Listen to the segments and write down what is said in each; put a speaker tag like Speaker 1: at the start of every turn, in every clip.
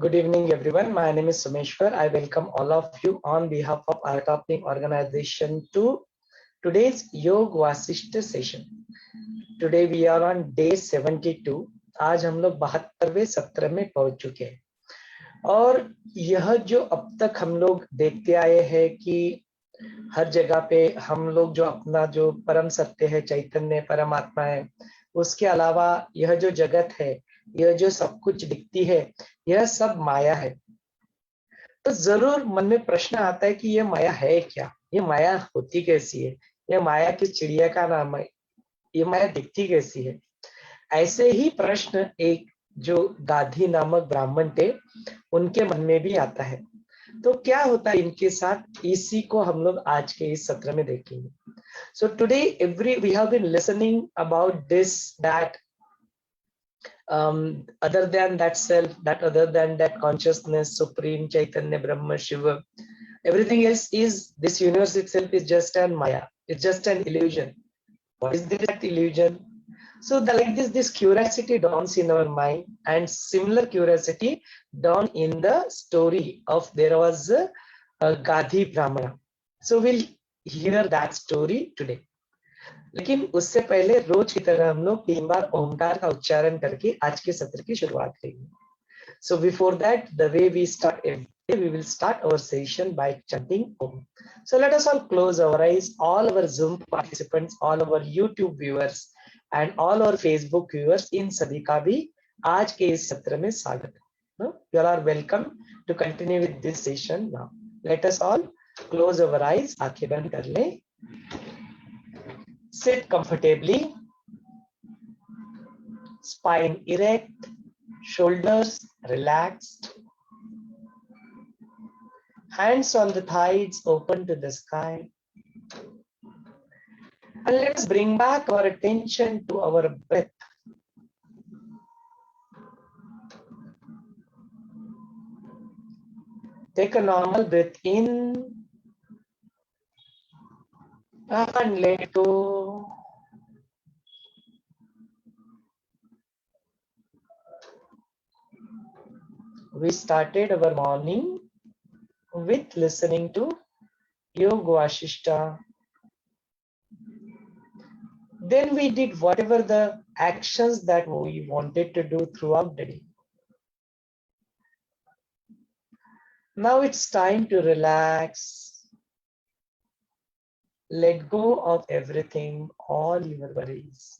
Speaker 1: Good evening, everyone. My name is Someshwar. I welcome all of you on behalf of our topping organization to today's Yog Vaashishtha session. Today we are on day 72. आज हम लोग 72वें सत्र में पहुंच चुके हैं और यह जो अब तक हम लोग देखते आए हैं कि हर जगह पे हम लोग जो अपना जो परम सत्य है, चैतन्य परमात्मा है, उसके अलावा यह जो जगत है, यह जो सब कुछ दिखती है, यह सब माया है। तो जरूर मन में प्रश्न आता है कि यह माया है क्या, ये माया होती कैसी है, यह माया किस चिड़िया का नाम है, ये माया दिखती कैसी है। ऐसे ही प्रश्न एक जो गाधी नामक ब्राह्मण थे उनके मन में भी आता है। तो क्या होता है इनके साथ, इसी को हम लोग आज के इस सत्र में देखेंगे। So today we have been listening about this that other than that self, that other than that consciousness, supreme chaitanya brahma shiva, everything else is, this universe itself is just an maya, it's just an illusion. What is that illusion? So like this curiosity dawns in our mind, and similar curiosity dawned in the story of there was a Gadhi Brahman. So we'll hear that story today. लेकिन उससे पहले रोज की तरह हम लोग 3 बार ओमकार का उच्चारण करके आज के सत्र की शुरुआत करेंगे। So before that, the way we start every day, we will start our session by chanting Om. So let us all close our eyes, all our Zoom participants, all our YouTube viewers and all our Facebook viewers, इन सभी का भी आज के इस सत्र में स्वागत है। You all are welcome to continue with this session now. Let us all close our eyes, आंखें बंद कर लें। Sit comfortably, spine erect, shoulders relaxed, hands on the thighs open to the sky. And let us bring back our attention to our breath. Take a normal breath in and let go. We started our morning with listening to Yog Vaashishtha. Then we did whatever the actions that we wanted to do throughout the day. Now it's time to relax. Let go of everything, all your worries.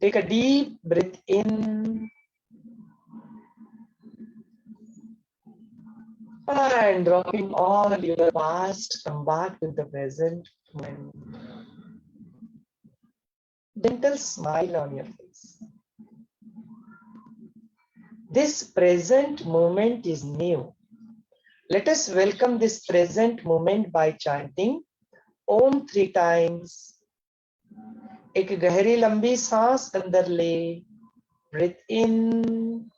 Speaker 1: Take a deep breath in and dropping all your past, come back to the present moment. Gentle smile on your face. This present moment is new. Let us welcome this present moment by chanting Om 3 times. एक गहरी लंबी सांस अंदर ले. Breathe in.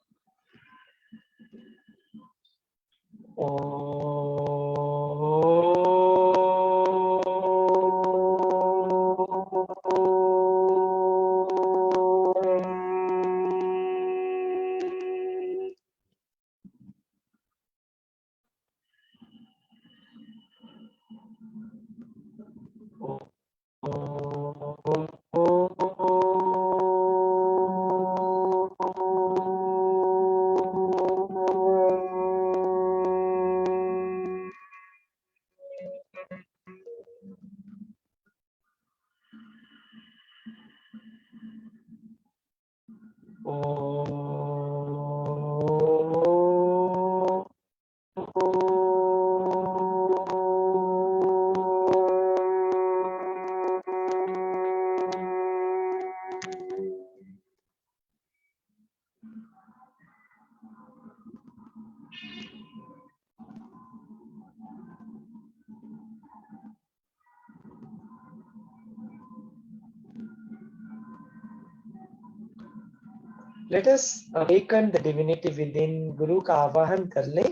Speaker 1: Let us awaken the divinity within. गुरु का आवाहन कर ले.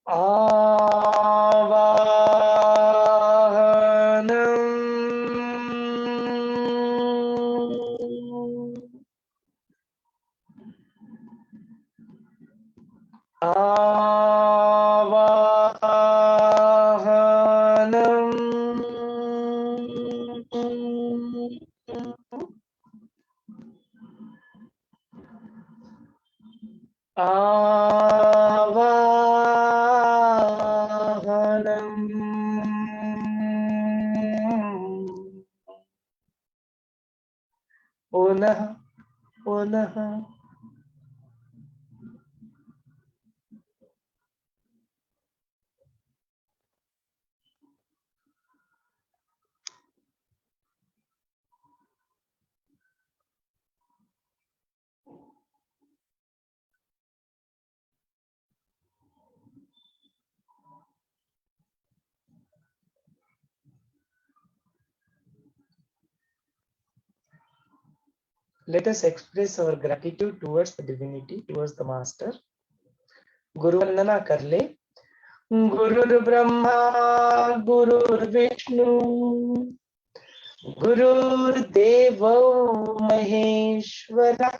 Speaker 1: आवाहयामि Punah, punah. Let us express our gratitude towards the divinity, towards the master. Guru Vandana kar le. Gurur Brahma, Gurur Vishnu, Gurur Devo Maheshwara,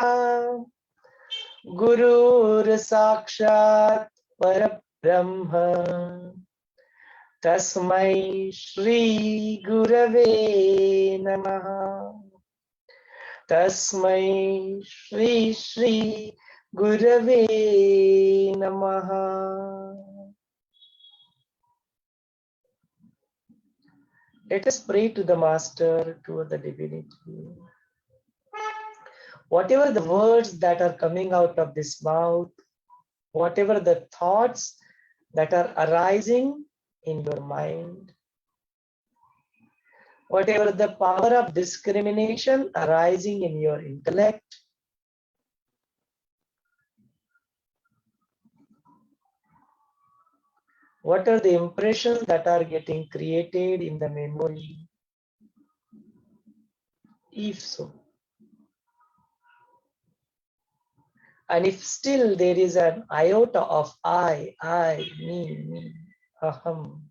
Speaker 1: Gurur Sakshat Parabrahma, Tasmai Shri Gurave Namaha. Tasmai Shri Gurave Namaha. Let us pray to the Master, to the divinity. Whatever the words that are coming out of this mouth, whatever the thoughts that are arising in your mind, whatever the power of discrimination arising in your intellect, what are the impressions that are getting created in the memory? If so, and if still there is an iota of I, me, aham,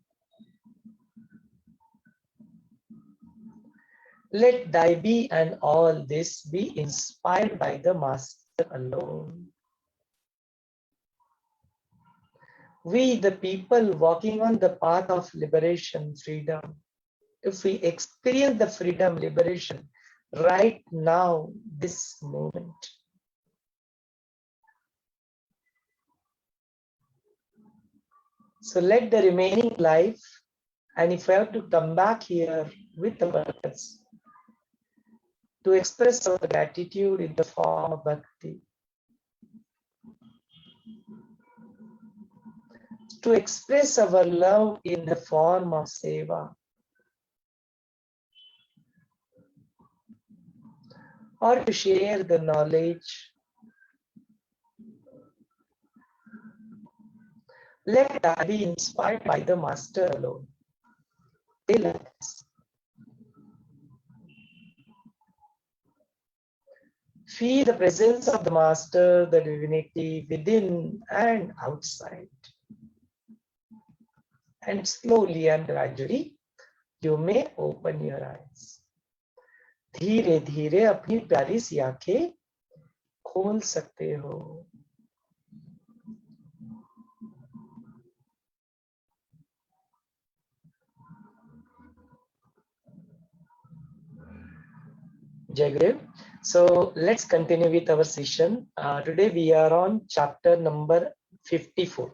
Speaker 1: let thy be and all this be inspired by the Master alone. We, the people walking on the path of liberation, freedom, if we experience the freedom, liberation right now, this moment, so let the remaining life, and if I have to come back here with the purpose to express our gratitude in the form of bhakti, to express our love in the form of seva, or to share the knowledge, let that be inspired by the Master alone. Feel the presence of the Master, the divinity within and outside. And slowly and gradually, you may open your eyes. धीरे धीरे अपनी प्यारी सी आंखें खोल सकते हो. Jai Guru. So let's continue with our session. Today we are on chapter number 54.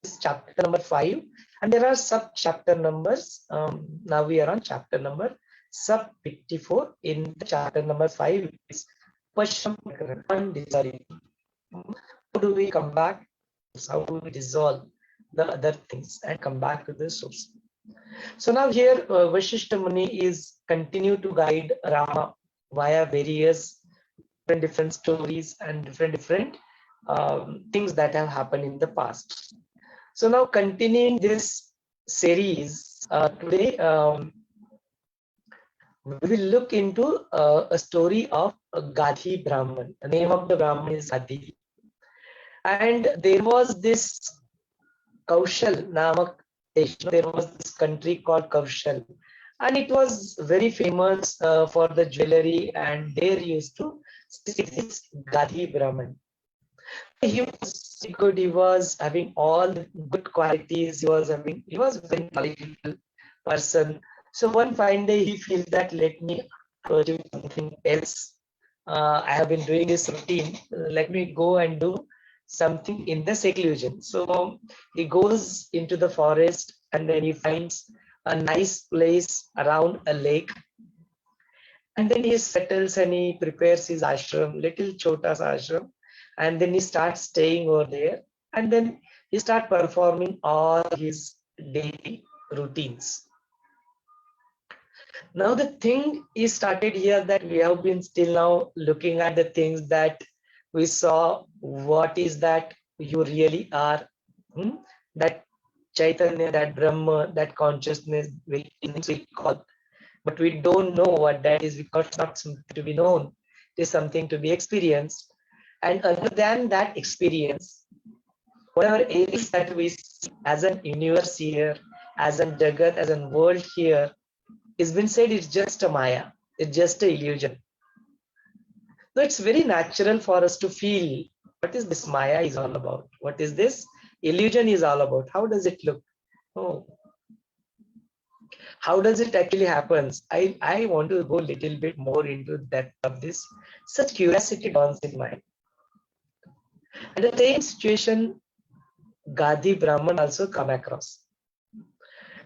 Speaker 1: This is chapter number 5, and there are sub chapter numbers. Now we are on chapter number sub 54. In the chapter number 5 is Upsham undissolving. How do we come back? How do we dissolve the other things and come back to the source? So now here Vaashishtha Muni is continue to guide Rama via various different stories and different things that have happened in the past. So now continuing this series, today we will look into a story of Gadhi Brahman. The name of the Brahman is Gadhi. And there was this Kaushal Namak Desh. There was this country called Kaushal. And it was very famous for the jewelry, and there used to sit this Gadhi Brahman. He was good, he was having all the good qualities, he was a very knowledgeable person. So one fine day he feels that let me do something else. I have been doing this routine, let me go and do something in the seclusion. So he goes into the forest and then he finds a nice place around a lake, and then he settles and he prepares his ashram, little chotas ashram, and then he starts staying over there, and then he starts performing all his daily routines. Now the thing is started here that we have been still now looking at the things that we saw. What is that you really are? That Chaitanya, that Brahma, that consciousness, we call, but we don't know what that is because it's not something to be known. It is something to be experienced. And other than that experience, whatever it is that we see as an universe here, as a Jagat, as a world here, it's been said it's just a Maya, it's just an illusion. So it's very natural for us to feel what is this Maya is all about? What is this illusion is all about? How does it look? Oh, how does it actually happen? I want to go a little bit more into depth of this. Such curiosity dawns in mind. And the same situation Gadhi Brahman also come across.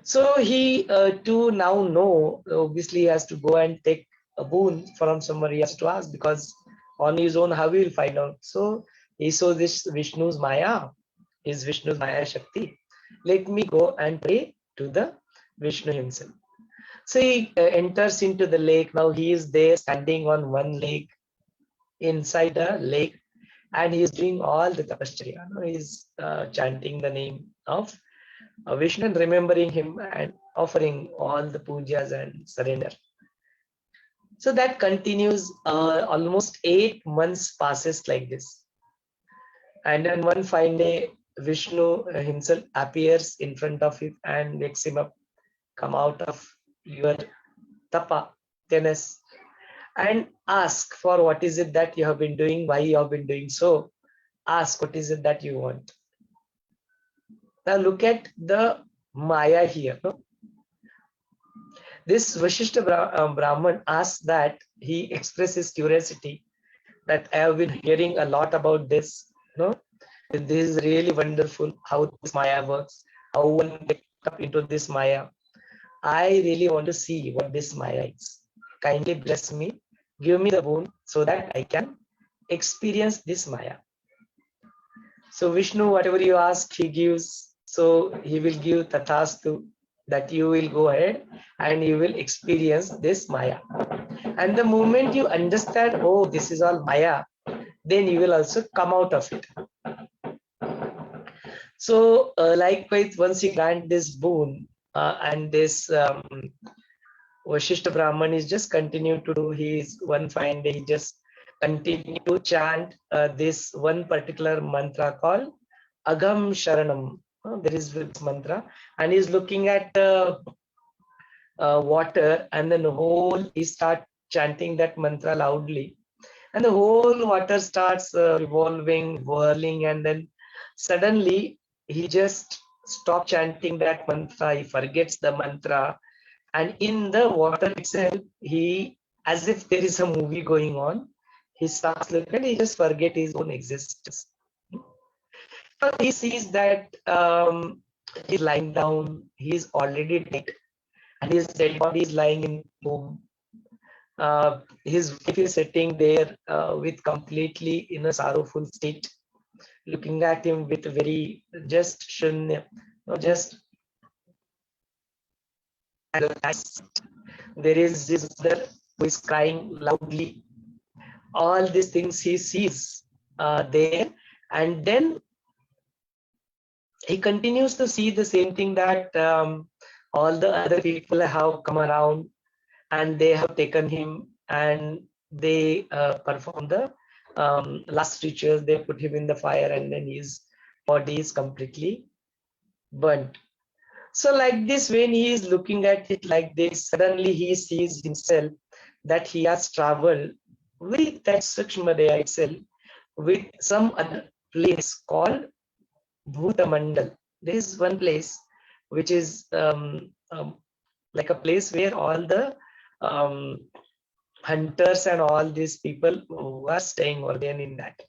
Speaker 1: So he to now know, obviously he has to go and take a boon from somebody. He has to ask, because on his own how he will find out. So he saw this Vishnu's Maya, is Vishnu's Maya Shakti. Let me go and pray to the Vishnu himself. So he enters into the lake. Now he is there standing on one leg inside the lake, and he is doing all the tapasya. He is chanting the name of Vishnu and remembering him and offering all the pujas and surrender. So that continues. Almost 8 months passes like this, and then one fine day Vishnu himself appears in front of him and wakes him up. Come out of your tapa, tennis, and ask for what is it that you have been doing, why you have been doing so. Ask what is it that you want. Now look at the Maya here. No? This Vaashishtha Brahman asks that, he expresses curiosity that I have been hearing a lot about this. No? This is really wonderful how this Maya works, how one gets up into this Maya. I really want to see what this Maya is. Kindly bless me, give me the boon so that I can experience this Maya. So Vishnu, whatever you ask, he gives. So he will give tathastu, that you will go ahead and you will experience this Maya. And the moment you understand, oh, this is all Maya, then you will also come out of it. So likewise, once you grant this boon, and this Vaashishtha Brahman is just continue to do his one fine day, he just continue to chant this one particular mantra called Agam Sharanam. There is this mantra, and he's looking at the water, and then he start chanting that mantra loudly, and the whole water starts revolving, whirling, and then suddenly he just stops chanting that mantra. He forgets the mantra, and in the water itself, he, as if there is a movie going on, he starts looking and he just forget his own existence. But he sees that he's lying down, he's already dead, and his dead body is lying in tomb. His wife is sitting there with completely in a sorrowful state, looking at him with very just shunya, just. There is this other who is crying loudly. All these things he sees there, and then he continues to see the same thing, that all the other people have come around and they have taken him and they perform the last rituals. They put him in the fire, and then his body is completely burnt. So like this, when he is looking at it like this, suddenly he sees himself that he has traveled with that Sukshmadaya itself, with some other place called Bhutamandal. There is one place which is like a place where all the hunters and all these people who are staying over there in that.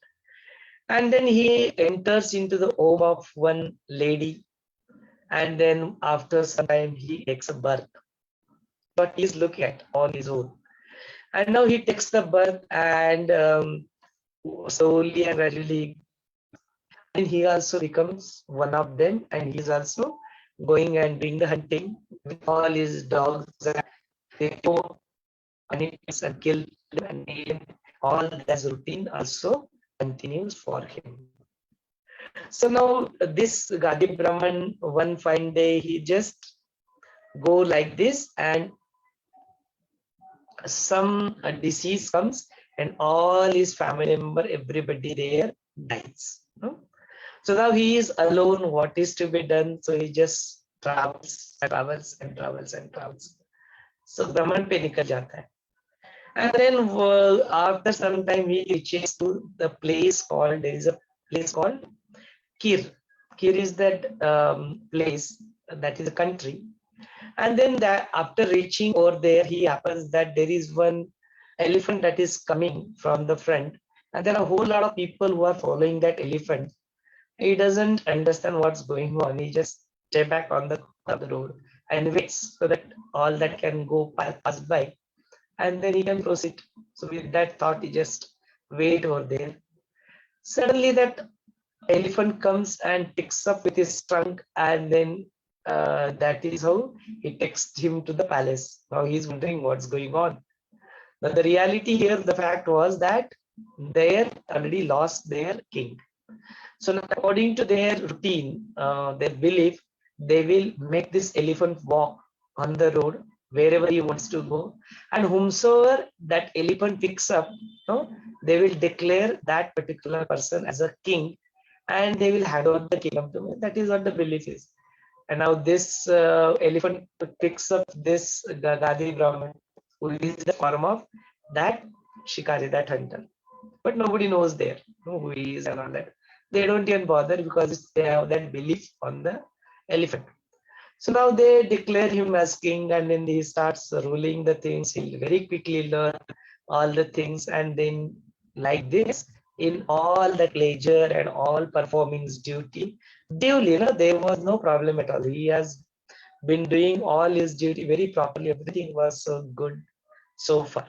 Speaker 1: And then he enters into the home of one lady, And then after some time he takes a birth. But he's looking at on his own. And now he takes the birth, and slowly and gradually, and he also becomes one of them, and he's also going and doing the hunting with all his dogs. And they go and eat and kill and eat. All that routine also continues for him. So now this Gadhi Brahman, one fine day, he just go like this, and some disease comes, and all his family member, everybody there dies. No? So now he is alone. What is to be done? So he just travels and travels and travels and travels. So Brahman pe nikal jata hai. And then after some time he reaches to the place called, there is a place called Kir. Kir is that place, that is a country. And then that after reaching over there, he happens that there is one elephant that is coming from the front, and there are a whole lot of people who are following that elephant. He doesn't understand what's going on. He just stay back on the road and waits so that all that can go pass by, and then he can proceed. So with that thought, he just wait over there. Suddenly that elephant comes and picks up with his trunk, and then that is how he takes him to the palace. Now he's wondering what's going on. But the reality here, the fact was that they already lost their king. So now, according to their routine, their belief, they will make this elephant walk on the road wherever he wants to go, and whomsoever that elephant picks up, they will declare that particular person as a king, and they will hand over the kingdom to me. That is what the belief is. And now this elephant picks up this Gadhi Brahman, who is the form of that shikari, that hunter. But nobody knows there who he is and all that. They don't even bother because they have that belief on the elephant. So now they declare him as king, and then he starts ruling the things. He'll very quickly learn all the things, and then like this, in all the pleasure and all performing his duty duly, there was no problem at all. He has been doing all his duty very properly. Everything was so good so far.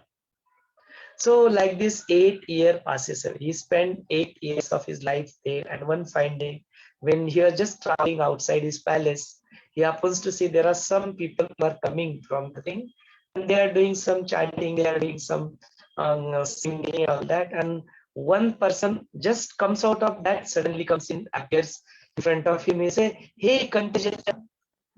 Speaker 1: So like this 8 year passes. He spent 8 years of his life there, and one fine day when he was just traveling outside his palace, he happens to see there are some people who are coming from the thing, and they are doing some chanting, they are doing some singing, all that, and one person just comes out of that, suddenly comes in, appears in front of him. He say, "Hey, Kantaja,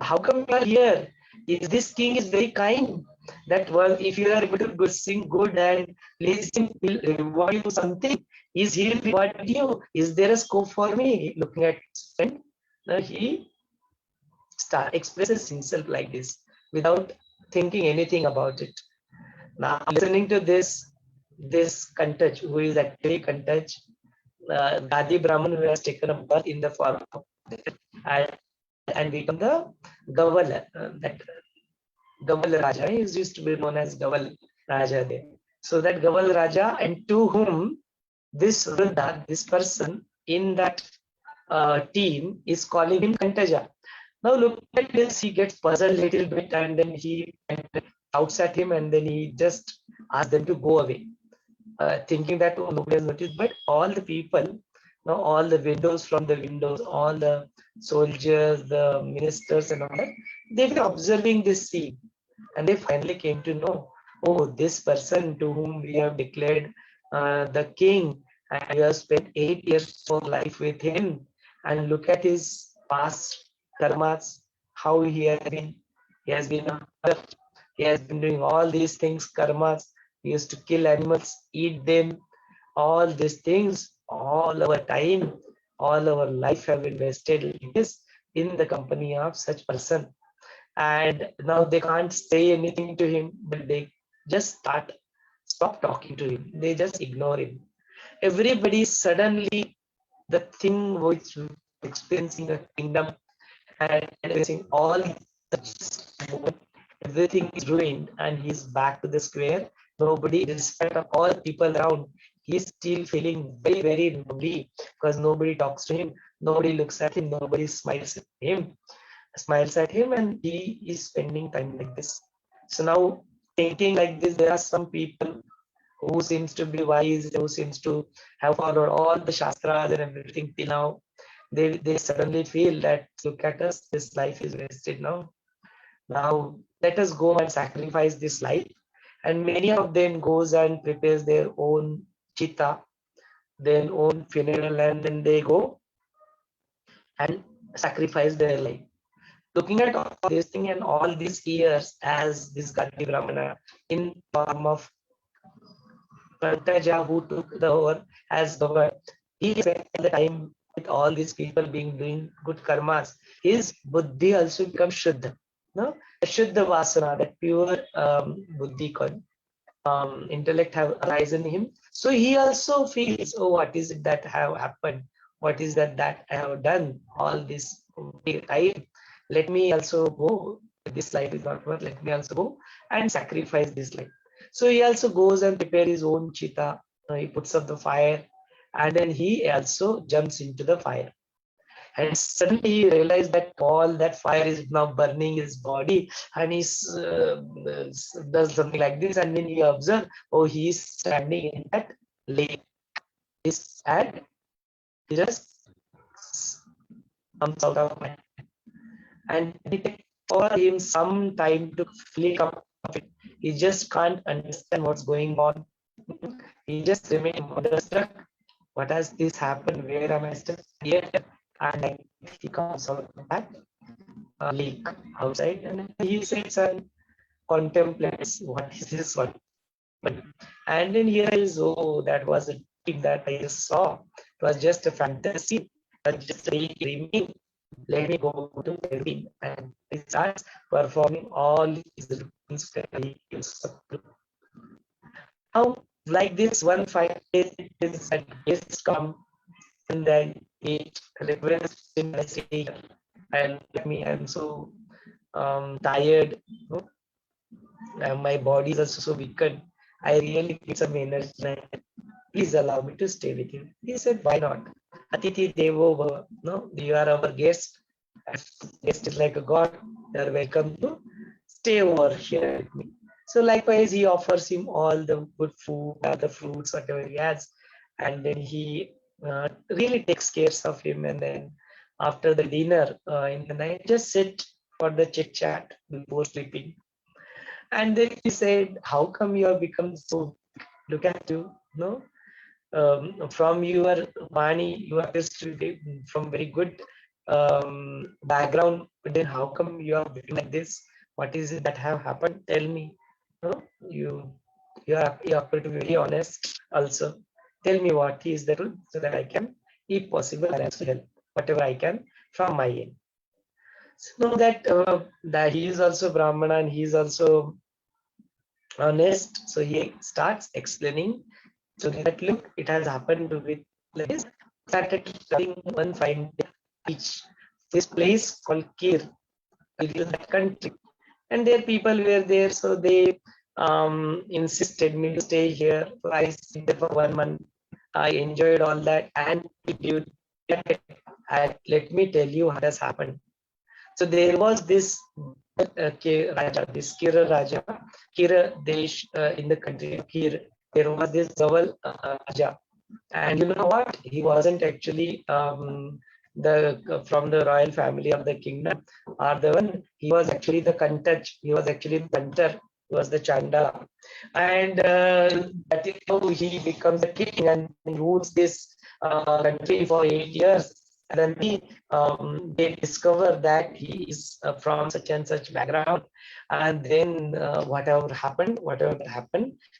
Speaker 1: how come you are here? Is this king is very kind? That well, if you are able to sing good and please him, will reward you something. Is he will reward you? Is there a scope for me?" Looking at his friend, he expresses himself like this without thinking anything about it. Now, listening to this Kantaj, who is actually Kantaj, Gadhi Brahman, who has taken a birth in the form of and become the Gaval, that Gaval Raja. He used to be known as Gaval Raja there. So that Gaval Raja, and to whom this Vrinda, this person in that team is calling him Kantaja. Now look at this, he gets puzzled a little bit, and then he shouts at him, and then he just asks them to go away, thinking that nobody has noticed. But all the people, all the windows from the windows, all the soldiers, the ministers and all that, they were observing this scene, and they finally came to know, oh, this person to whom we have declared the king, and we have spent 8 years of life with him, and look at his past karmas, how he has been doing all these things, karmas. He used to kill animals, eat them, all these things, all our time, all our life have been wasted in this, in the company of such person. And now they can't say anything to him, but they just stop talking to him. They just ignore him. Everybody suddenly, the thing which experiencing a kingdom and everything, all everything is ruined, and he's back to the square. Nobody, in spite of all people around, he's still feeling very, very lonely because nobody talks to him, nobody looks at him, nobody smiles at him. smiles at him, and he is spending time like this. So now thinking like this, there are some people who seems to be wise, who seems to have followed all the shastras and everything till now. They suddenly feel that look at us, this life is wasted now. Now let us go and sacrifice this life. And many of them goes and prepares their own chitta, their own funeral, and then they go and sacrifice their life. Looking at all this thing and all these years as this Gadhi Brahmana in form of Pantaja who took the over as governor, he spent the time with all these people being doing good karmas. His buddhi also becomes Shuddha. No? Shuddha Vasana, that pure buddhi intellect have arisen in him. So he also feels, oh, what is it that have happened? What is that I have done all this time? Let me also go. This life is not worth. Let me also go and sacrifice this life. So he also goes and prepares his own chitta. He puts up the fire, and then he also jumps into the fire. And suddenly he realized that all that fire is now burning his body, and he does something like this, and then he observes, oh, he is standing in that lake. And he just comes out of my, and it takes for him some time to fully come of it. He just can't understand what's going on. He just remains wonderstruck. What has this happened? Where am I still here? And he comes out of that lake outside, and he sits and contemplates what is this one. And then here is, oh, that was a dream that I just saw. It was just a fantasy, just a dreaming. Let me go to the dream, and he starts performing all his routines that he used to do. Now, like this, one fine day, guests come, and then it requests him and say, and let me, I'm so tired, and my body is also so weakened. I really need some energy. Please allow me to stay with you. He said, why not? Atithi Devo Bhava. No, you are our guest. Guest is like a god. You are welcome to stay over here with me. So likewise, he offers him all the good food, the fruits, whatever he has, and then he really takes care of him. And then after the dinner in the night, just sit for the chit chat before sleeping. And then he said, how come you have become so, look at you, no? From your Vani, you are just from very good background, but then how come you are become like this? What is it that have happened? Tell me. No? You have to be very honest also. Tell me what is the truth so that I can, if possible, I also help whatever I can from my end. So know that he is also Brahmana and he is also honest. So he starts explaining. So that look, it has happened with this. Started studying one fine day. This place called Kir, that country, and their people were there, so they insisted me to stay here. So I stayed there for 1 month. I enjoyed all that, and let me tell you what has happened. So there was this Raja, this Kira Raja, Kira Desh in the country of Kir. There was this Zawal Raja, and you know what? He wasn't actually from the royal family of the kingdom or the one. He was actually the Kantaj. He was actually the Kantar. He was the Chanda, and that is how he becomes a king and he rules this country for 8 years. And then they discover that he is from such and such background, and then whatever happened,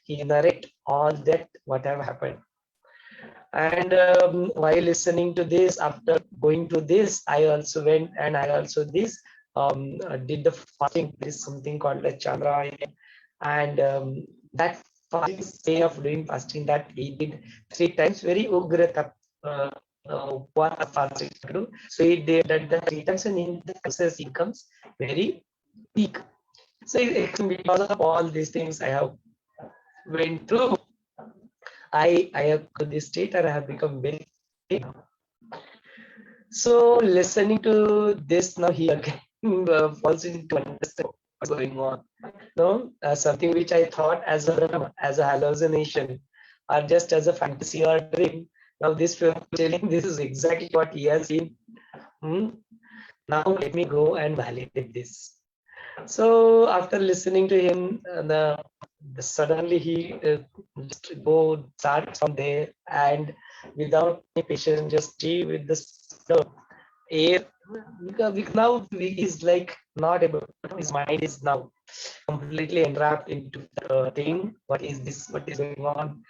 Speaker 1: he narrate all that whatever happened. And while listening to this, after going to this, I also went and I also did the fasting. There is something called a Chandra, and that fasting way of doing fasting that he did 3 times, very ugra fasting. So he did that the 3 times, and in the process he becomes very weak. So because of all these things I have went through, I have to this state and I have become very. So listening to this now, he again falls into understand what's going on. No, something which I thought as a hallucination or just as a fantasy or dream. Now this film telling this is exactly what he has seen. Hmm. Now let me go and validate this. So after listening to him, suddenly he just go start from there and without any patience, just stay with the air. Because now he is like not able. His mind is now completely enwrapped into the thing. What is this? What is going on?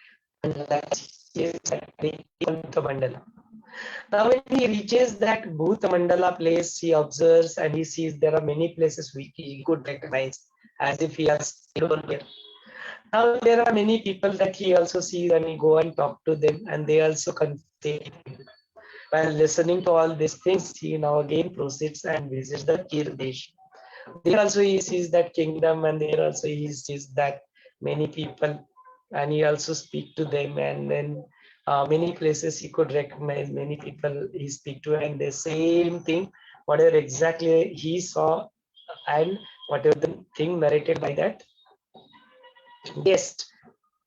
Speaker 1: And that is the mandala. Now, when he reaches that Bhuta Mandala place, he observes and he sees there are many places which he could recognize as if he has stayed over here. Now, there are many people that he also sees and he go and talk to them and they also contain. While listening to all these things, he now again proceeds and visits the Kirdesh. There also he sees that kingdom and there also he sees that many people and he also speak to them and then many places he could recognize many people he speak to and the same thing whatever exactly he saw and whatever the thing narrated by that guest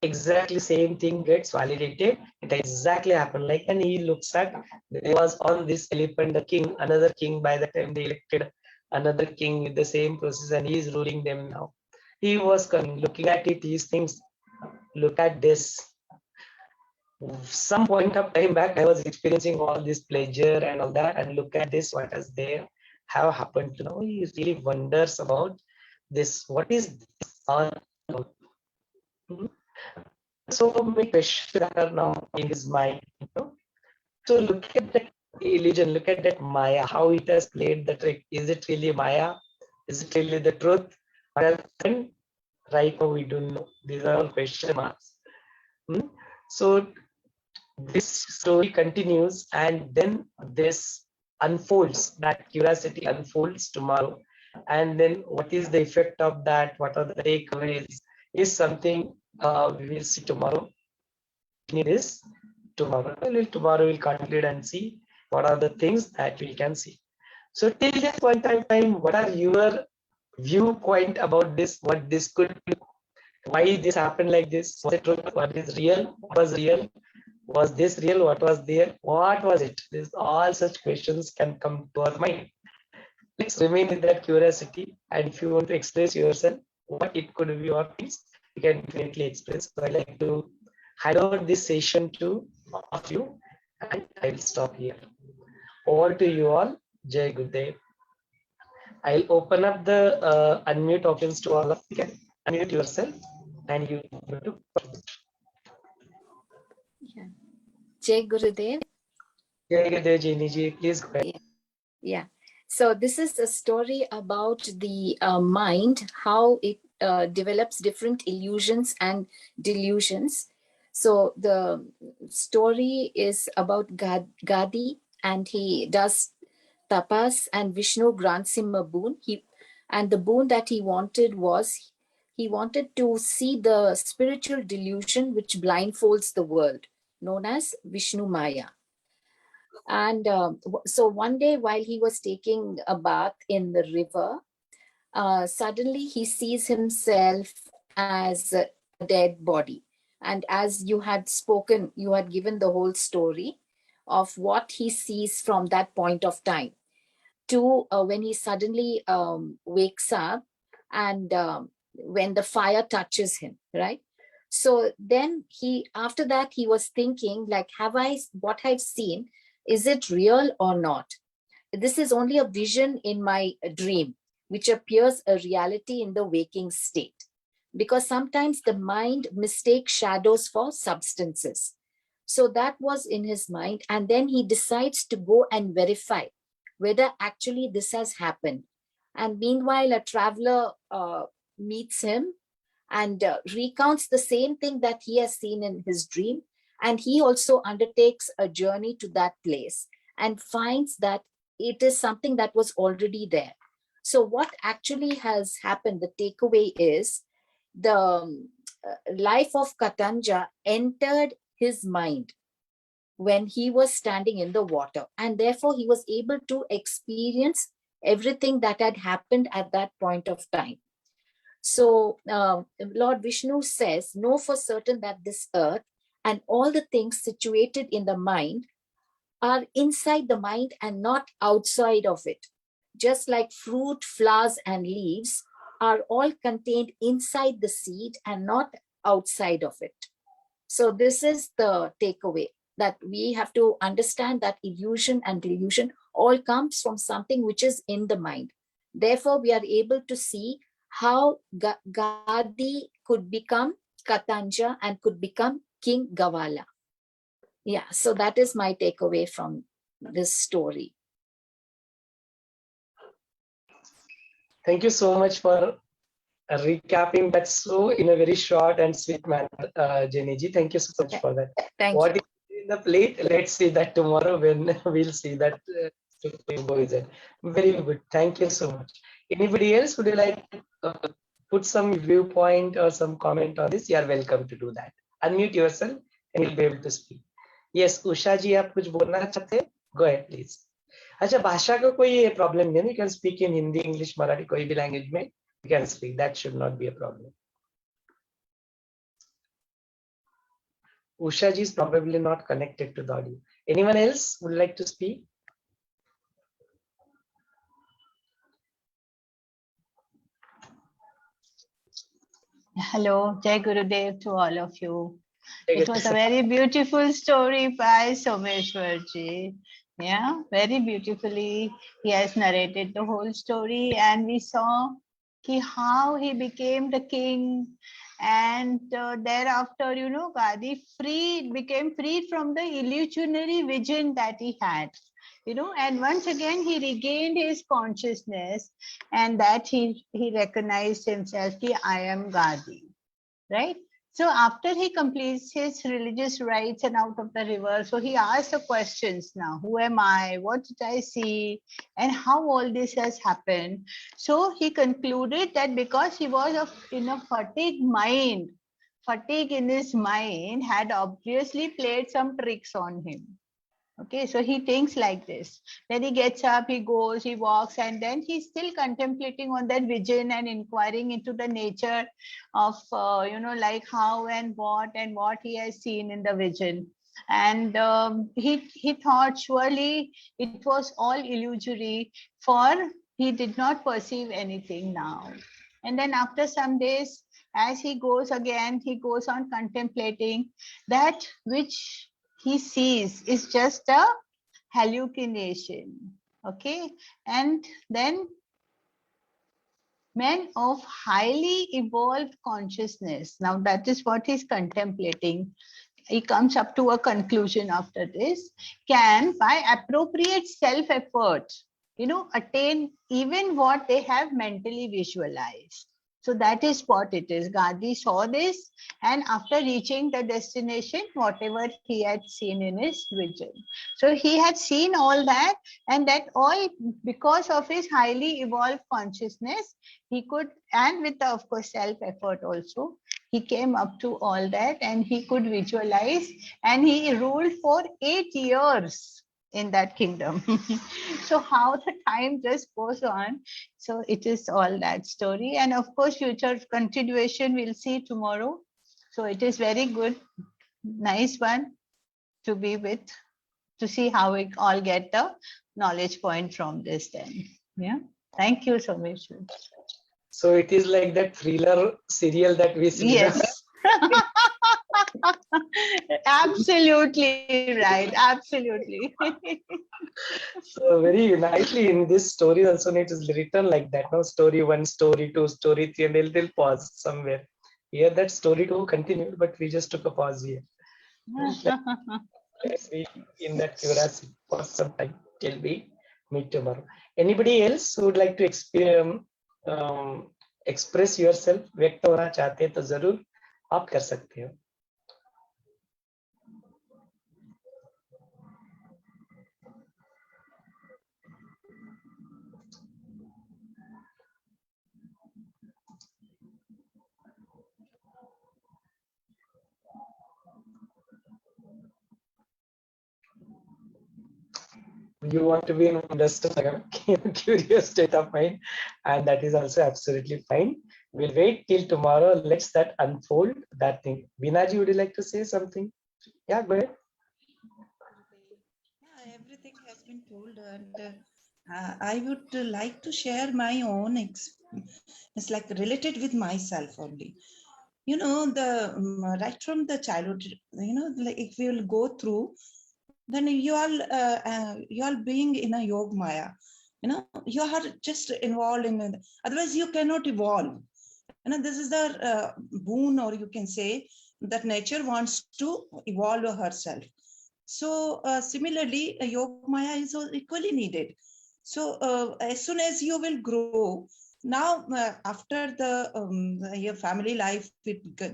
Speaker 1: exactly same thing gets validated. It exactly happened like and he looks at there was on this elephant the king another king by the time they elected another king with the same process and he is ruling them now. He was coming looking at it these things look at this some point of time back I was experiencing all this pleasure and all that and look at this what is there have happened to now he really wonders about this what is this all about. So many questions are now in his mind. So look at that illusion, look at that Maya, how it has played the trick. Is it really Maya? Is it really the truth? And right now we don't know. These are all question marks. So this story continues and then this unfolds, that curiosity unfolds tomorrow. And then what is the effect of that? What are the takeaways? Is something we will see tomorrow. It is tomorrow. Tomorrow we'll conclude and see what are the things that we can see. So till this point in time, what are your viewpoint about this? What this could be? Why this happened like this? Was it true? What is real? What was real? Was this real? What was there? What was it? This all such questions can come to our mind. Please remain with that curiosity, and if you want to express yourself, what it could be or things, you can definitely express. So I like to hand over this session to all of you, and I will stop here. Over to you all. Jai Gurudev. I'll open up the unmute options to all of you. You can unmute yourself and you to.
Speaker 2: Yeah. Jai Gurudev.
Speaker 1: Jai Gurudev Ji, please go ahead.
Speaker 2: Yeah. So this is a story about the mind, how it develops different illusions and delusions. So the story is about Gadhi, and he does tapas, and Vishnu grants him a boon. And the boon that he wanted was he wanted to see the spiritual delusion which blindfolds the world, known as Vishnu Maya. And so one day while he was taking a bath in the river, suddenly he sees himself as a dead body. And as you had spoken, you had given the whole story of what he sees from that point of time to when he suddenly wakes up and when the fire touches him, right? So then after that, he was thinking like, what I've seen, is it real or not? This is only a vision in my dream, which appears a reality in the waking state. Because sometimes the mind mistakes shadows for substances. So that was in his mind. And then he decides to go and verify whether actually this has happened. And meanwhile, a traveler meets him and recounts the same thing that he has seen in his dream. And he also undertakes a journey to that place and finds that it is something that was already there. So what actually has happened, the takeaway is the life of Katanja entered his mind when he was standing in the water, and therefore he was able to experience everything that had happened at that point of time. So Lord Vishnu says, know for certain that this earth and all the things situated in the mind are inside the mind and not outside of it. Just like fruit, flowers, and leaves are all contained inside the seed and not outside of it. So this is the takeaway, that we have to understand that illusion and delusion all comes from something which is in the mind. Therefore, we are able to see how Gadhi could become Katanja and could become King Gavala. Yeah, so that is my takeaway from this story.
Speaker 1: Thank you so much for recapping that so in a very short and sweet manner, Jenny ji. Thank you so much for that.
Speaker 2: Thank
Speaker 1: what
Speaker 2: you.
Speaker 1: is in the plate? Let's see that tomorrow when we'll see that. Very good. Thank you so much. Anybody else would you like to put some viewpoint or some comment on this? You are welcome to do that. Unmute yourself and you'll be able to speak. Yes, Usha ji, आप कुछ बोलना चाहते हैं? Go ahead, please. अच्छा, भाषा का कोई problem नहीं है. You can speak in Hindi, English, Marathi, कोई भी language में you can speak. That should not be a problem. Usha ji is probably not connected to the audio. Anyone else would like to speak?
Speaker 3: Hello, Jai Gurudev to all of you. It was a very beautiful story by Someshwar ji. Yeah, very beautifully. He has narrated the whole story, and we saw how he became the king, and thereafter, Gadhi became freed from the illusionary vision that he had. And once again he regained his consciousness, and that he recognized himself, I am Gadhi, right? So after he completes his religious rites and out of the river, so he asks the questions now, who am I, what did I see, and how all this has happened. So he concluded that because he was in a fatigue in his mind had obviously played some tricks on him. Okay, so he thinks like this. Then he gets up, he goes, he walks, and then he's still contemplating on that vision and inquiring into the nature of, like how and what he has seen in the vision. And he thought surely it was all illusory, for he did not perceive anything now. And then after some days, as he goes on contemplating that which he sees is just a hallucination. Okay, and then men of highly evolved consciousness, now that is what he's contemplating, he comes up to a conclusion after this, can by appropriate self-effort, attain even what they have mentally visualized. So that is what it is. Gadhi saw this, and after reaching the destination, whatever he had seen in his vision. So he had seen all that, and that all because of his highly evolved consciousness, he could, and with the, of course, self-effort also, he came up to all that, and he could visualize, and he ruled for 8 years in that kingdom. So how the time just goes on. So it is all that story. And of course, future continuation we'll see tomorrow. So it is very good, nice one to be with, to see how we all get the knowledge point from this then. Yeah. Thank you so much.
Speaker 1: So it is like that thriller serial that we see.
Speaker 3: Yes. Absolutely right. Absolutely.
Speaker 1: So very nicely in this story also it is written like that. No, story 1, story 2, story 3, and they'll pause somewhere. Here that story 2 continued, but we just took a pause here. Let's be in that curiosity for some time till we meet tomorrow. Anybody else who would like to express yourself, व्यक्त होना चाहते हैं तो जरूर आप कर सकते हो. you want to be in just a curious state of mind, and that is also absolutely fine. We'll wait till tomorrow. Let's that unfold that thing. Binaji, would you like to say something? Yeah, go ahead.
Speaker 4: Yeah, everything has been told, and I would like to share my own it's like related with myself only. You know, the right from the childhood, you know, like if we will go through, then you all being in a yoga maya, you know, you are just involved in it. Otherwise you cannot evolve. You know, this is the boon, or you can say that nature wants to evolve herself. So similarly, a yoga maya is equally needed. So as soon as you will grow, now after the your family life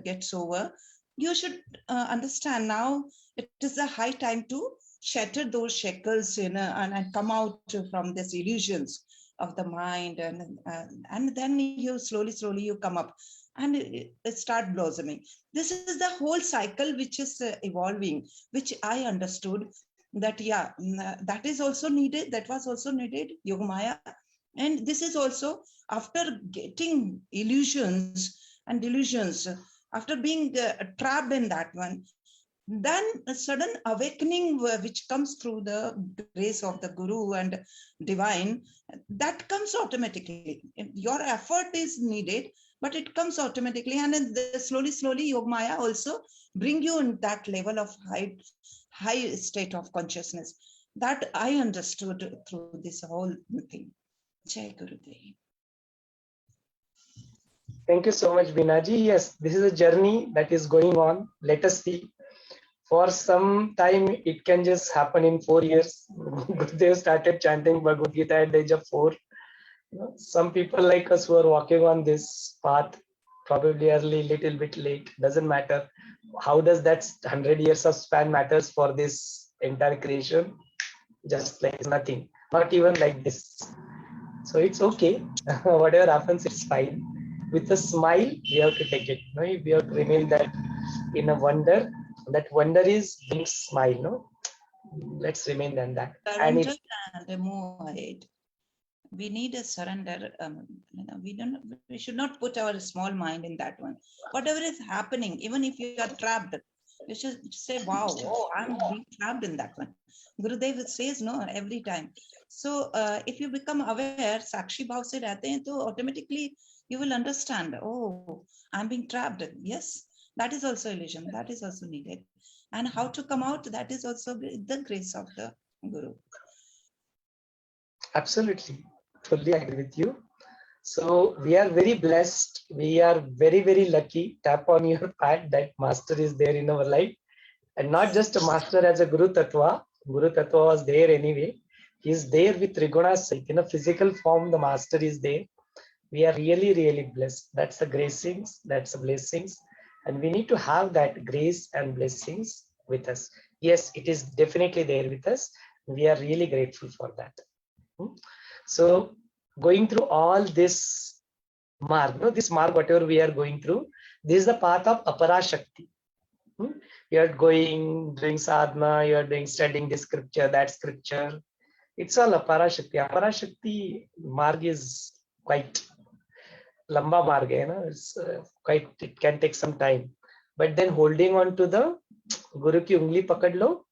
Speaker 4: gets over, you should understand now it is a high time to shatter those shackles, you know, and come out from these illusions of the mind, and then you slowly you come up and it start blossoming. This is the whole cycle which is evolving, which I understood that, yeah, that is also needed. That was also needed, Yogamaya. And this is also after getting illusions and delusions, after being trapped in that one, then a sudden awakening which comes through the grace of the Guru and divine, that comes automatically. Your effort is needed, but it comes automatically. And then slowly, Yogmaya also bring you in that level of high state of consciousness. That I understood through this whole thing. Jai Gurudev.
Speaker 1: Thank you so much, Binaji. Yes, this is a journey that is going on. Let us see. For some time, it can just happen in 4 years. Gurudev started chanting Bhagavad Gita at the age of 4. Some people like us who are walking on this path, probably early, little bit late, doesn't matter. How does that 100 years of span matters for this entire creation? Just like nothing, not even like this. So it's okay. Whatever happens, it's fine. With a smile, we have to take it. No? We have to remain that in a wonder. That wonder is being smile. No, let's remain in that.
Speaker 4: Surrender and move ahead. We need a surrender. You know, we should not put our small mind in that one. Whatever is happening, even if you are trapped, you should say, wow, oh, I'm being trapped in that one. Gurudev says no every time. So if you become aware, Sakshi Bhav se rehte hain, to automatically you will understand, oh, I'm being trapped. Yes, that is also illusion. That is also needed. And how to come out, that is also the grace of the Guru.
Speaker 1: Absolutely, fully agree with you. So we are very blessed. We are very lucky. Tap on your pad that master is there in our life, and not just a master as a Guru Tattva. Guru Tattva was there anyway. He is there with Triguna Sahit. In a physical form, the master is there. We are really blessed. That's the gracings. That's the blessings, and we need to have that grace and blessings with us. Yes, it is definitely there with us. We are really grateful for that. So going through all this marg, this marg, whatever we are going through, this is the path of Apara Shakti. You are going, doing sadhana, you are doing studying this scripture, that scripture. It's all Apara Shakti. Apara Shakti marg is quite lamba marg, it's quite, it can take some time. But then holding on to the Guru ki ungli pakad lo,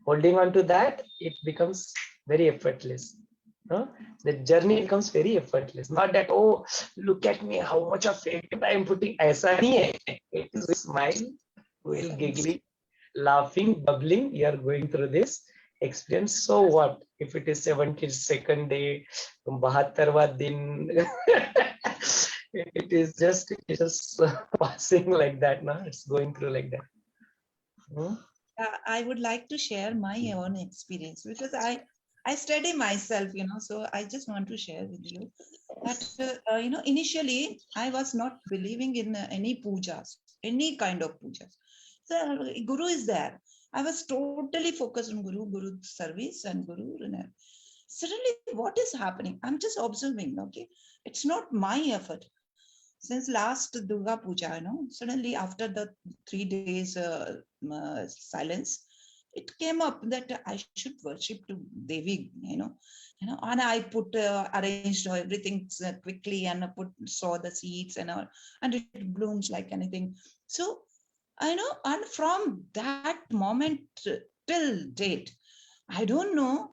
Speaker 1: holding on to that, it becomes very effortless. The journey becomes very effortless. Not that, oh, look at me, how much of effort I am putting. Aisa nahi hai. It is with smile, well, giggling, laughing, bubbling. You are going through this experience. So what? If it is 72nd day, 72वां din, it is just passing like that. No? It's going through like that.
Speaker 4: I would like to share my own experience because I study myself, so I just want to share with you that, initially I was not believing in any pujas, any kind of pujas. So Guru is there. I was totally focused on Guru service and Guru. Suddenly, what is happening? I'm just observing, okay? It's not my effort. Since last Durga Puja, suddenly after the 3 days silence, it came up that I should worship to Devi, and I put arranged everything quickly and saw the seeds and all, and it blooms like anything. So I know, and from that moment till date, I don't know,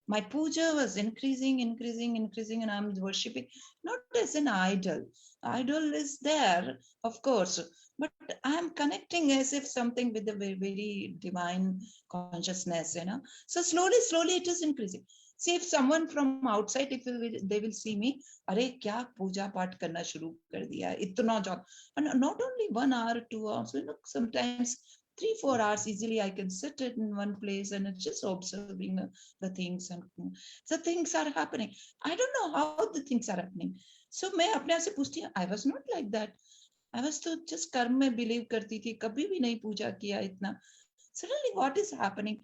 Speaker 4: my puja was increasing, and I'm worshipping not as an idol. Idol is there, of course, but I'm connecting as if something with the very, very divine consciousness, So slowly it is increasing. See, if someone from outside, if they will see me, अरे क्या पूजा पाठ करना शुरू कर दिया, इतना ज्यादा, and not only 1 hour, 2 hours, sometimes 3-4 hours easily I can sit in one place and just observing the things, and the things are happening. I don't know how the things are happening. So मैं अपने आप से पूछती हूँ, I was not like that. I was तो just कर्म में believe करती थी, कभी भी नहीं पूजा किया इतना. Suddenly what is happening?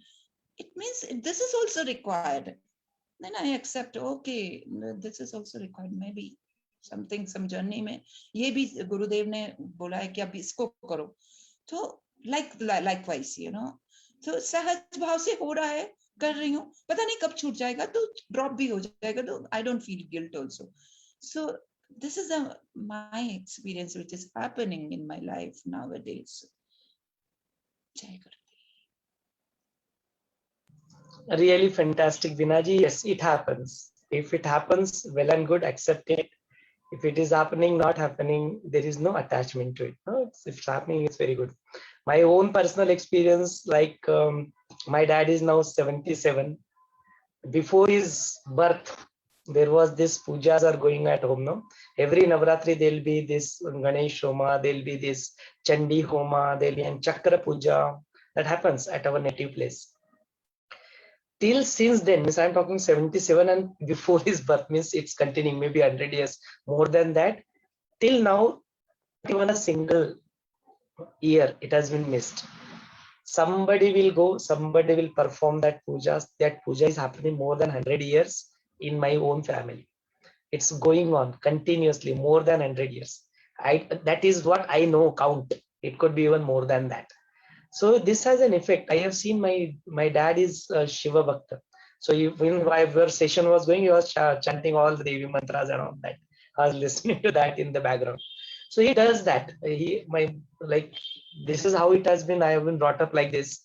Speaker 4: It means this is also required. Then I accept, okay, this is also required. Maybe something, some journey में ये भी गुरुदेव ने बोला है कि अब इसको करो. तो likewise, तो सहज भाव से हो रहा है, कर रही हूँ, पता नहीं कब छूट जाएगा, तो ड्रॉप भी हो जाएगा, तो I don't feel guilt also. So this is my experience which is happening in my life nowadays. Jai Guru.
Speaker 1: Really fantastic, Vinaji. Yes, it happens. If it happens, well and good, accept it. If it is happening, not happening, there is no attachment to it. No, if it's happening, it's very good. My own personal experience, like my dad is now 77. Before his birth, there was this pujas are going at home. No, every Navratri there'll be this Ganesh Homa, there'll be this Chandi Homa, there'll be a Chakra Puja that happens at our native place. Till since then, means I'm talking 77, and before his birth, means it's continuing maybe 100 years, more than that. Till now, not even a single year it has been missed. Somebody will go, somebody will perform that puja. That puja is happening more than 100 years in my own family. It's going on continuously, more than 100 years. That is what I know, count. It could be even more than that. So this has an effect. I have seen my dad is Shiva Bhakta. So when our session was going, he was chanting all the Devi mantras and all that. I was listening to that in the background. So he does that. This is how it has been. I have been brought up like this.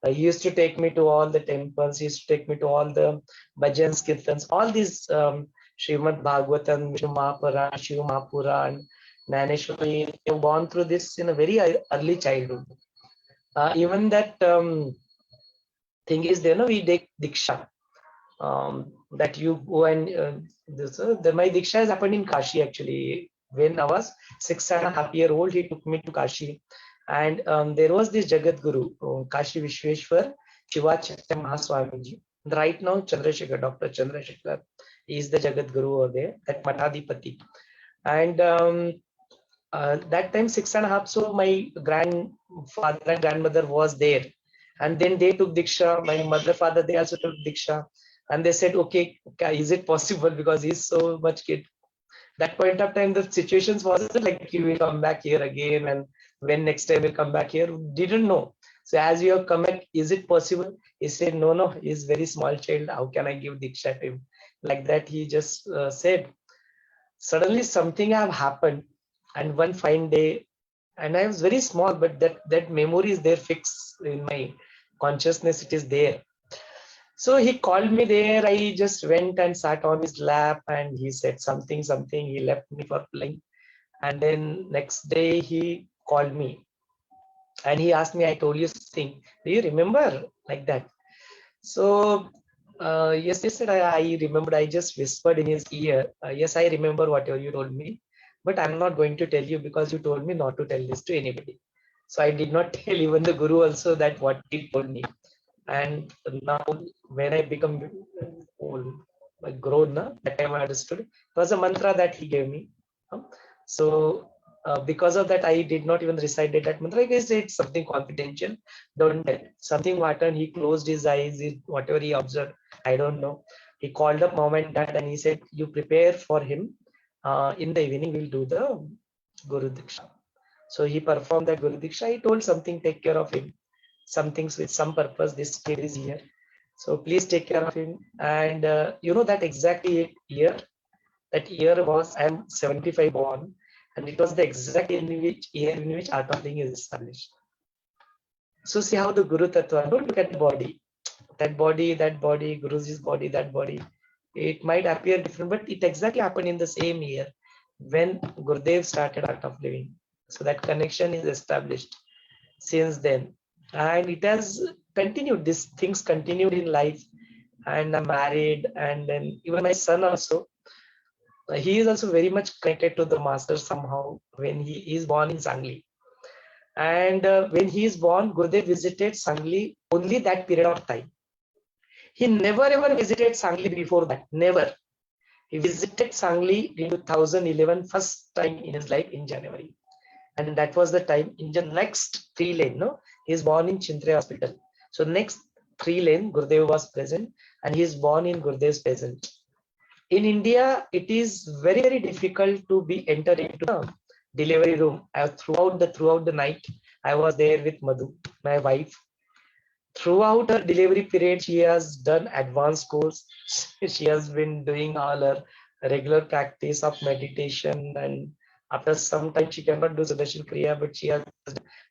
Speaker 1: He used to take me to all the temples. He used to take me to all the bhajans, kirtans, all these Srimad Bhagavatam, Vishnu Mahapuran, Shiva Mahapuran, Naneshwari. We have gone through this in a very early childhood. Even that thing is there, we take Diksha. That you go and my Diksha has happened in Kashi actually. When I was 6.5 years old, he took me to Kashi. And there was this Jagat Guru, Kashi Vishweshwar Shivachakya Mahaswamiji. Right now, Chandrasekhar, Dr. Chandrasekhar, he is the Jagat Guru over there, that Matadipati. And that time 6.5, so my grandfather and grandmother was there, and then they took Diksha. My mother, father, they also took Diksha, and they said, okay, is it possible, because he's so much kid. That point of time, the situations wasn't like he will come back here again, and when next time we'll come back here, didn't know. So as you have come back, is it possible? He said, no, he's very small child, how can I give Diksha to him? Like that, he just said. Suddenly something have happened, and one fine day, and I was very small, but that memory is there, fixed in my consciousness, it is there. So he called me there. I just went and sat on his lap, and he said something. He left me for playing. And then next day he called me and he asked me, I told you something. Do you remember? Like that. So yes, he said, I remembered. I just whispered in his ear. Yes, I remember whatever you told me, but I'm not going to tell you because you told me not to tell this to anybody. So I did not tell even the Guru also that what he told me. And now when I become old, like grown, that time I understood. It was a mantra that he gave me. So because of that, I did not even recite that mantra. I guess it's something confidential. Don't tell. Something happened. He closed his eyes. Whatever he observed, I don't know. He called up mom and dad and he said, you prepare for him. In the evening, we'll do the Guru Diksha. So he performed that Guru Diksha. He told something, take care of him. some things with some purpose. This kid is here. So please take care of him. And you know that exactly year, that year was, I'm 75 born, and it was the exact year in which art of living is established. So see how the Guru Tattva, don't look at the body, that body, Guruji's body, that body. It might appear different, but it exactly happened in the same year when Gurudev started art of living. So that connection is established since then. And it has continued, these things continued in life. And I'm married, and then even my son also, he is also very much connected to the master somehow when he is born in Sangli. And when he is born, Gurudev visited Sangli only that period of time. He never ever visited Sangli before that, never. He visited Sangli in 2011, first time in his life in January. And that was the time in the next 3 lane, no? He is born in Chintre Hospital. So next 3 lane, Gurudev was present, and he is born in Gurudev's present. In India, it is very, very difficult to be entered into the delivery room. Throughout the night, I was there with Madhu, my wife. Throughout her delivery period, she has done advanced course. She has been doing all her regular practice of meditation, and after some time she cannot do Sudarshan Kriya, but she has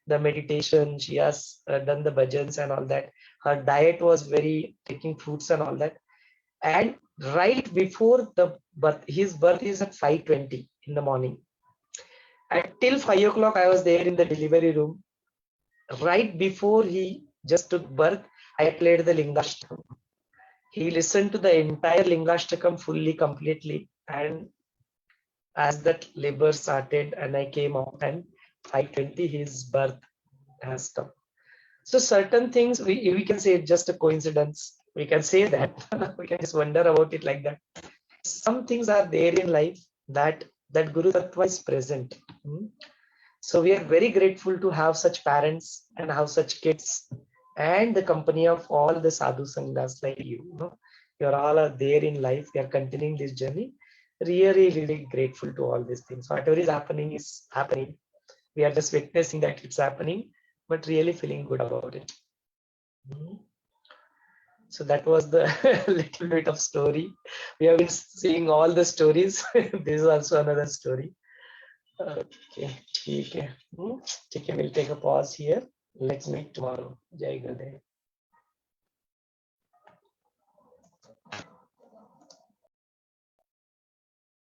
Speaker 1: the meditation, she has done the bhajans and all that. Her diet was very taking fruits and all that. And right before the birth, his birth is at 5:20 in the morning. Till 5 o'clock, I was there in the delivery room. Right before he just took birth, I played the Lingashtakam. He listened to the entire Lingashtakam fully, completely. And as that labor started and I came out, and 5:20, his birth has come. So certain things, we can say it's just a coincidence. We can say that. We can just wonder about it like that. Some things are there in life that Guru Tattva is present. So we are very grateful to have such parents and have such kids and the company of all the sadhu sanghas like you. You're all are there in life. We are continuing this journey. Really, really grateful to all these things. Whatever is happening. We are just witnessing that it's happening, but really feeling good about it. So that was the little bit of story. We have been seeing all the stories. This is also another story. Okay, we'll take a pause here. Let's meet tomorrow. Jai Gurudev.